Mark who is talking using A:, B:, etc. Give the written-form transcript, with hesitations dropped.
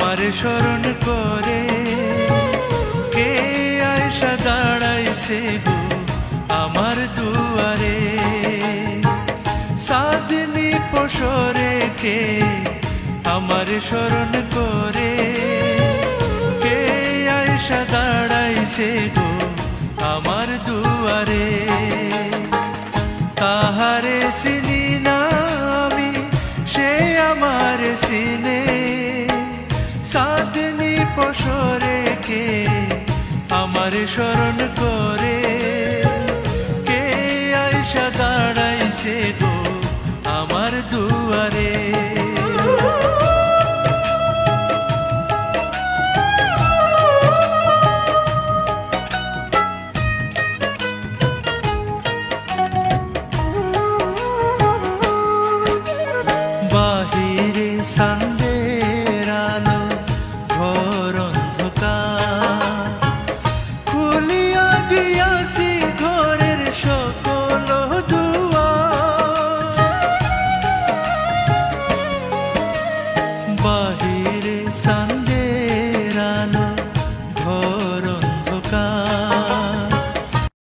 A: আমার স্মরণ করে কে আয়সা দাঁড়াইছে গো আমার দুয়ারে। সাধনি পশরে কে আমার স্মরণ করে কে আয়সা দাঁড়াইছে গো আমার দুয়ারে। তাহারে চিনি না আমি, সে আমার চিনে। সাধনি পশরে কে আমার স্মরণ করে কে আয়সা দাঁড়াইছে গো আমার দুয়ারে। বাহিরে সন্ধ্যের আলো, ঘর অন্ধকার, খুলিয়া দিয়াছি ঘরের সকল দুয়ার। বাহিরে